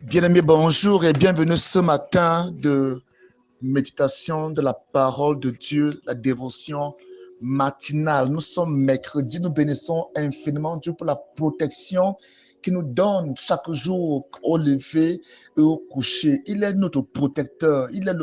Bien-aimés, bonjour et bienvenue ce matin de méditation de la parole de Dieu, la dévotion matinale. Nous sommes mercredi, nous bénissons infiniment Dieu pour la protection qu'il nous donne chaque jour au lever et au coucher. Il est notre protecteur, il a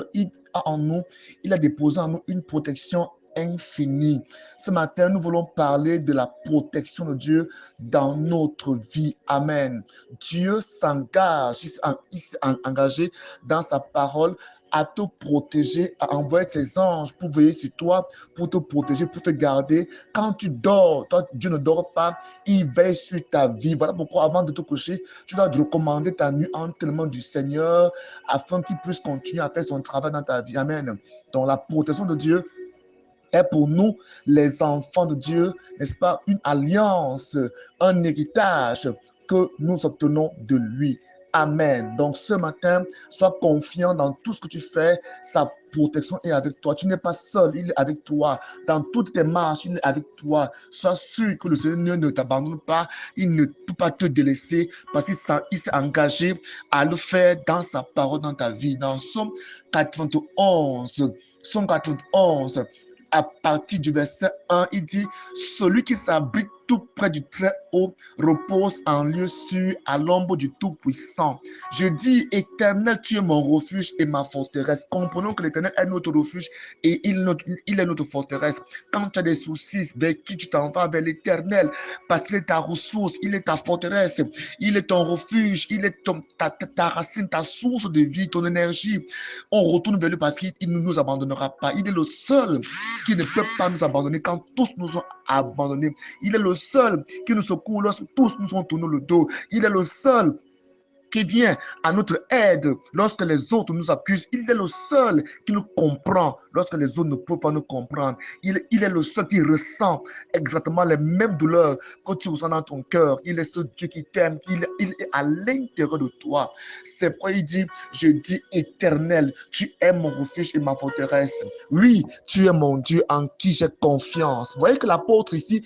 en nous, il a déposé en nous une protection infinie. Ce matin, nous voulons parler de la protection de Dieu dans notre vie. Amen. Dieu s'engage, il s'est engagé dans sa parole à te protéger, à envoyer ses anges pour veiller sur toi, pour te protéger, pour te garder. Quand tu dors, toi, Dieu ne dort pas, il veille sur ta vie. Voilà pourquoi avant de te coucher, tu dois recommander ta nuit entre les mains du Seigneur afin qu'il puisse continuer à faire son travail dans ta vie. Amen. Donc la protection de Dieu est pour nous, les enfants de Dieu, n'est-ce pas, une alliance, un héritage que nous obtenons de lui. Amen. Donc ce matin, sois confiant dans tout ce que tu fais. Sa protection est avec toi. Tu n'es pas seul, il est avec toi. Dans toutes tes marches, il est avec toi. Sois sûr que le Seigneur ne t'abandonne pas. Il ne peut pas te délaisser parce qu'il s'est engagé à le faire dans sa parole, dans ta vie. Dans Somme 91, Somme 91, à partir du verset 1, il dit « Celui qui s'abrite tout près du Très-Haut repose en lieu sûr à l'ombre du Tout-Puissant. Je dis, Éternel, tu es mon refuge et ma forteresse. » Comprenons que l'Éternel est notre refuge et il est notre forteresse. Quand tu as des soucis, vers qui tu t'en vas? Vers l'Éternel, parce qu'il est ta ressource, il est ta forteresse, il est ton refuge, il est ta racine, ta source de vie, ton énergie. On retourne vers lui parce qu'il ne nous abandonnera pas. Il est le seul qui ne peut pas nous abandonner quand tous nous ont abandonnés. Il est le seul qui nous secourt lorsque tous nous ont tourné le dos. Il est le seul qui vient à notre aide lorsque les autres nous accusent. Il est le seul qui nous comprend lorsque les autres ne peuvent pas nous comprendre. Il est le seul qui ressent exactement les mêmes douleurs que tu ressens dans ton cœur. Il est ce Dieu qui t'aime. Il est à l'intérieur de toi. C'est pourquoi il dit, je dis éternel, tu es mon refuge et ma forteresse. Oui, tu es mon Dieu en qui j'ai confiance. Vous voyez que l'apôtre ici,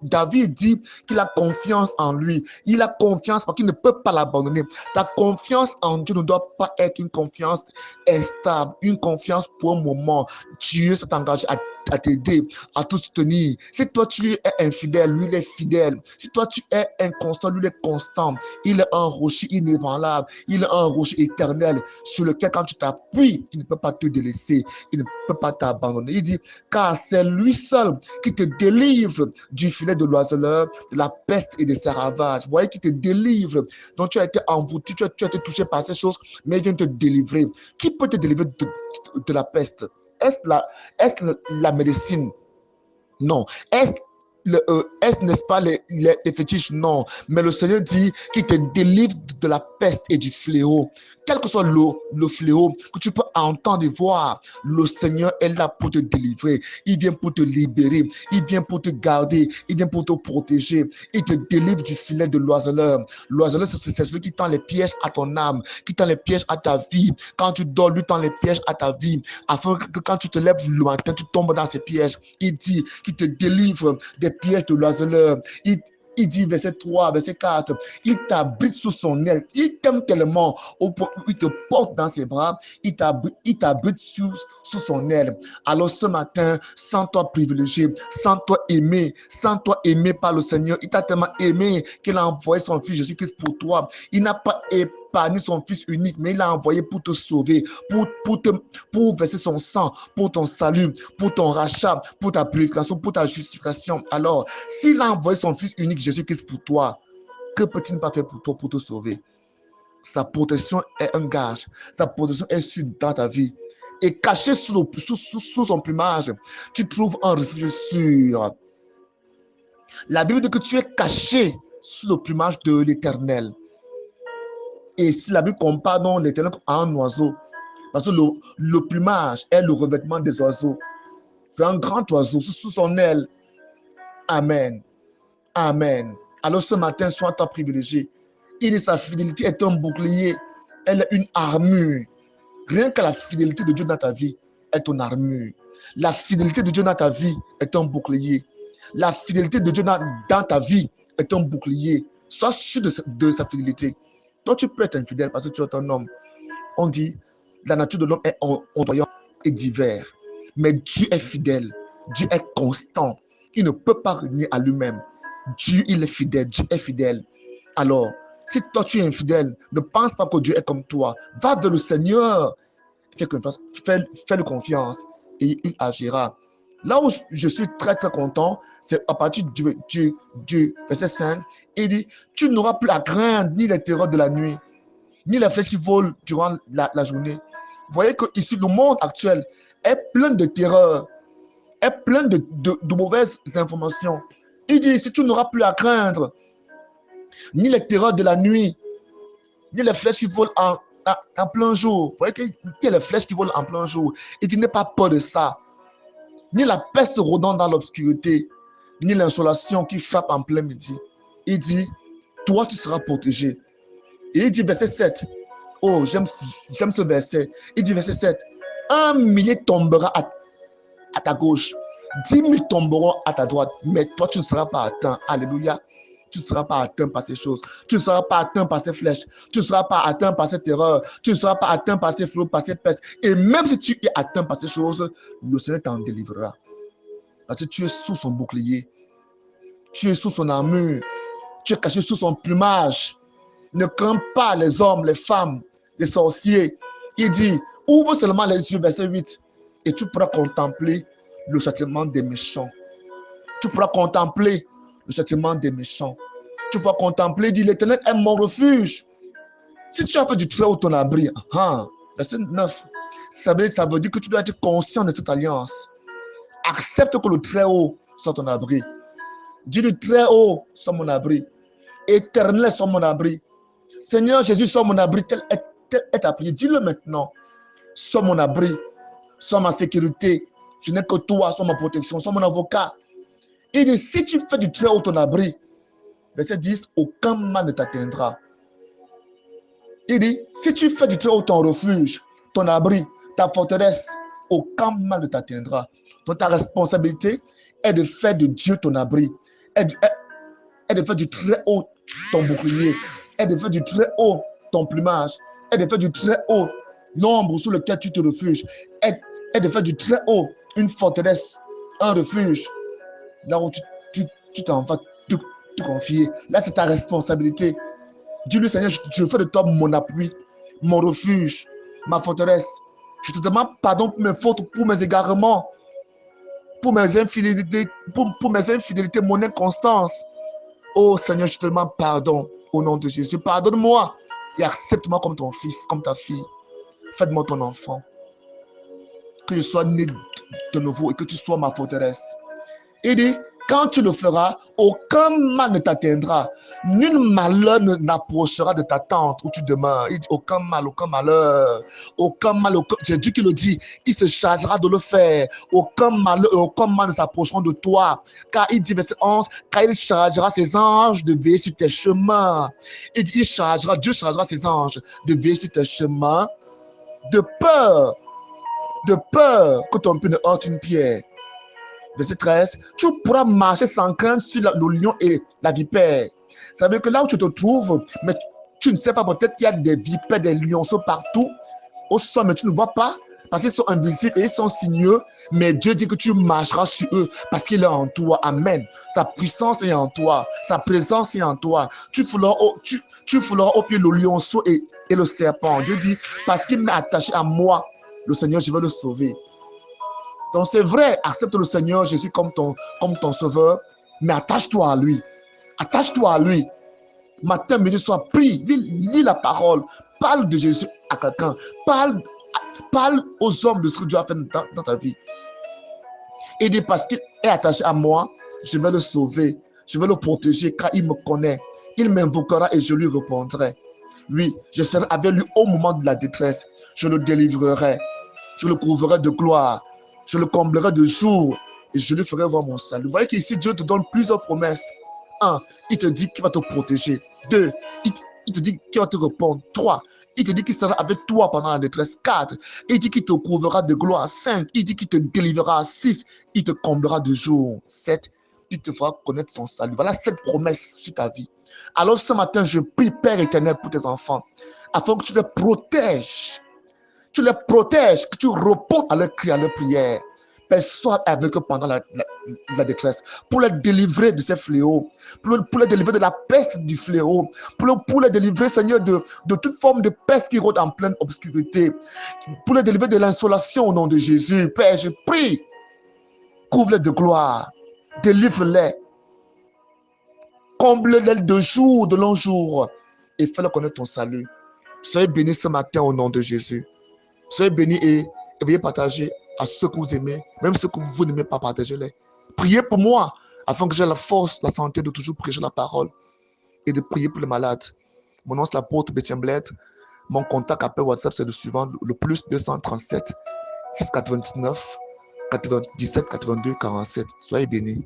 David dit qu'il a confiance en lui. Il a confiance parce qu'il ne peut pas l'abandonner. Ta confiance en Dieu ne doit pas être une confiance instable, une confiance pour un moment. Dieu s'est engagé à t'aider, à te soutenir. Si toi tu es infidèle, lui il est fidèle. Si toi tu es inconstant, lui il est constant. Il est un rocher inébranlable, il est un rocher éternel sur lequel quand tu t'appuies, il ne peut pas te délaisser, il ne peut pas t'abandonner. Il dit, car c'est lui seul qui te délivre du filet de l'oiseleur, de la peste et de ses ravages. Vous voyez, qui te délivre. Donc tu as été envoûté, tu as été touché par ces choses, mais il vient te délivrer. Qui peut te délivrer de la peste? Est-ce la médecine? Non. N'est-ce pas les fétiches? Non. Mais le Seigneur dit qu'il te délivre de la peste et du fléau. Quel que soit le fléau que tu peux entendre et voir, le Seigneur est là pour te délivrer. Il vient pour te libérer. Il vient pour te garder. Il vient pour te protéger. Il te délivre du filet de l'oiseleur. L'oiseleur, c'est celui qui tend les pièges à ton âme, qui tend les pièges à ta vie. Quand tu dors, lui tend les pièges à ta vie, afin que quand tu te lèves le matin, tu tombes dans ces pièges. Il dit qu'il te délivre des pièges de l'oiseleur. Il dit, verset 3, verset 4, il t'abrite sous son aile. Il t'aime tellement au point où il te porte dans ses bras. Il t'abrite sous son aile. Alors ce matin, sens-toi privilégié, sens-toi aimé par le Seigneur. Il t'a tellement aimé qu'il a envoyé son fils Jésus-Christ pour toi. Il n'a pas épargné son fils unique, mais il l'a envoyé pour te sauver, pour verser son sang, pour ton salut, pour ton rachat, pour ta purification, pour ta justification. Alors, s'il a envoyé son fils unique Jésus-Christ pour toi, que peut-il pas faire pour toi pour te sauver? Sa protection est un gage. Sa protection est sûre dans ta vie. Et caché sous son plumage, tu trouves un refuge sûr. La Bible dit que tu es caché sous le plumage de l'Éternel. Et si la Bible compare donc l'Éternel à un oiseau, parce que le plumage est le revêtement des oiseaux. C'est un grand oiseau sous son aile. Amen. Amen. Alors ce matin, sois-toi privilégié. Il dit sa fidélité est un bouclier. Elle est une armure. Rien que la fidélité de Dieu dans ta vie est ton armure. La fidélité de Dieu dans ta vie est un bouclier. La fidélité de Dieu dans ta vie est un bouclier. Sois sûr de sa fidélité. Toi, tu peux être infidèle parce que tu es un homme. On dit, la nature de l'homme est ondoyante et divers. Mais Dieu est fidèle. Dieu est constant. Il ne peut pas renier à lui-même. Dieu, il est fidèle. Dieu est fidèle. Alors, si toi, tu es infidèle, ne pense pas que Dieu est comme toi. Va vers le Seigneur. Fais-lui confiance et il agira. Là où je suis très très content, c'est à partir du verset 5, il dit, tu n'auras plus à craindre ni les terreurs de la nuit, ni les flèches qui volent durant la journée. Vous voyez que ici, le monde actuel est plein de terreurs, est plein de mauvaises informations. Il dit ici, tu n'auras plus à craindre ni les terreurs de la nuit, ni les flèches qui volent en plein jour. Vous voyez qu'il y a les flèches qui volent en plein jour. Il dit, n'aie pas peur de ça. Ni la peste rôdant dans l'obscurité, ni l'insolation qui frappe en plein midi. Il dit, toi, tu seras protégé. Et il dit, verset 7. Oh, j'aime ce verset. Il dit, verset 7. 1 000 tombera à ta gauche. 10 000 tomberont à ta droite. Mais toi, tu ne seras pas atteint. Alléluia. Tu ne seras pas atteint par ces choses. Tu ne seras pas atteint par ces flèches. Tu ne seras pas atteint par cette terreur. Tu ne seras pas atteint par ces flots, par ces pestes. Et même si tu es atteint par ces choses, le Seigneur t'en délivrera. Parce que tu es sous son bouclier. Tu es sous son armure. Tu es caché sous son plumage. Ne crains pas les hommes, les femmes, les sorciers. Il dit, ouvre seulement les yeux, verset 8, et tu pourras contempler le châtiment des méchants. Tu pourras contempler le châtiment des méchants. Tu pourras contempler, dit l'Éternel est mon refuge. Si tu as fait du Très-Haut ton abri, verset 9, ça veut dire que tu dois être conscient de cette alliance. Accepte que le Très-Haut soit ton abri. Dis le Très-Haut soit mon abri. Éternel soit mon abri. Seigneur Jésus, sois mon abri. Tel est ta prière. Dis-le maintenant. Sois mon abri. Sois ma sécurité. Je n'ai que toi. Sois ma protection. Sois mon avocat. Il dit, si tu fais du Très-Haut ton abri, verset 10, aucun mal ne t'atteindra. Il dit, si tu fais du Très-Haut ton refuge, ton abri, ta forteresse, aucun mal ne t'atteindra. Donc ta responsabilité est de faire de Dieu ton abri, est de faire du Très-Haut ton bouclier, est de faire du Très-Haut ton plumage, est de faire du Très-Haut l'ombre sous lequel tu te refuges, est de faire du Très-Haut une forteresse, un refuge, là où tu t'en vas te confier. Là, c'est ta responsabilité. Dis-lui, Seigneur, je fais de toi mon appui, mon refuge, ma forteresse. Je te demande pardon pour mes fautes, pour mes égarements, pour mes infidélités, pour mes infidélités, mon inconstance. Oh Seigneur, je te demande pardon au nom de Jésus. Pardonne-moi et accepte-moi comme ton fils, comme ta fille. Fais-moi ton enfant. Que je sois né de nouveau et que tu sois ma forteresse. Il dit, quand tu le feras, aucun mal ne t'atteindra. Nul malheur n'approchera de ta tente où tu demeures. Il dit, aucun mal, aucun malheur. Aucun mal, c'est Dieu qui le dit. Il se chargera de le faire. Aucun malheur et aucun mal ne s'approcheront de toi. Car il dit, verset 11, car il chargera ses anges de veiller sur tes chemins. Il dit, Dieu chargera ses anges de veiller sur tes chemins. De peur que ton pied ne heurte une pierre. Verset 13, tu pourras marcher sans crainte sur le lion et la vipère. Ça veut dire que là où tu te trouves, mais tu ne sais pas, peut-être qu'il y a des vipères, des lionceaux partout au sol, mais tu ne vois pas parce qu'ils sont invisibles et ils sont sinueux. Mais Dieu dit que tu marcheras sur eux parce qu'il est en toi. Amen. Sa puissance est en toi. Sa présence est en toi. Tu fouleras au pied le lionceau et le serpent. Dieu dit, parce qu'il m'est attaché à moi, le Seigneur, je vais le sauver. Donc c'est vrai, accepte le Seigneur Jésus comme ton sauveur, mais attache-toi à lui. Attache-toi à lui. Matin, midi, soir, prie, lis la parole, parle de Jésus à quelqu'un, parle aux hommes de ce que Dieu a fait dans ta vie. Il dit, parce qu'il est attaché à moi, je vais le sauver, je vais le protéger car il me connaît. Il m'invoquera et je lui répondrai. Oui, je serai avec lui au moment de la détresse. Je le délivrerai, je le couvrirai de gloire. Je le comblerai de jours et je lui ferai voir mon salut. Vous voyez qu'ici, Dieu te donne plusieurs promesses. 1, il te dit qu'il va te protéger. 2, il te dit qu'il va te répondre. 3, il te dit qu'il sera avec toi pendant la détresse. 4, il dit qu'il te couvrira de gloire. 5, il dit qu'il te délivrera. 6, il te comblera de jours. 7, il te fera connaître son salut. Voilà 7 promesses sur ta vie. Alors ce matin, je prie, Père éternel, pour tes enfants, afin que tu les protèges. Tu les protèges, que tu réponds à leurs cris, à leurs prières. Père, sois avec eux pendant la détresse, pour les délivrer de ces fléaux, pour les délivrer de la peste du fléau, pour les délivrer, Seigneur, de toute forme de peste qui rôde en pleine obscurité, pour les délivrer de l'insolation au nom de Jésus. Père, je prie, couvre-les de gloire, délivre-les, comble-les de jour, de longs jours, et fais-leur connaître ton salut. Soyez bénis ce matin au nom de Jésus. Soyez bénis et veuillez partager à ceux que vous aimez, même ceux que vous n'aimez pas, partagez-les. Priez pour moi, afin que j'ai la force, la santé de toujours prêcher la parole et de prier pour les malades. Mon nom c'est l'apôtre Bétien Bled. Mon contact appel WhatsApp c'est le suivant, le plus 237 699 97 82 47. Soyez bénis.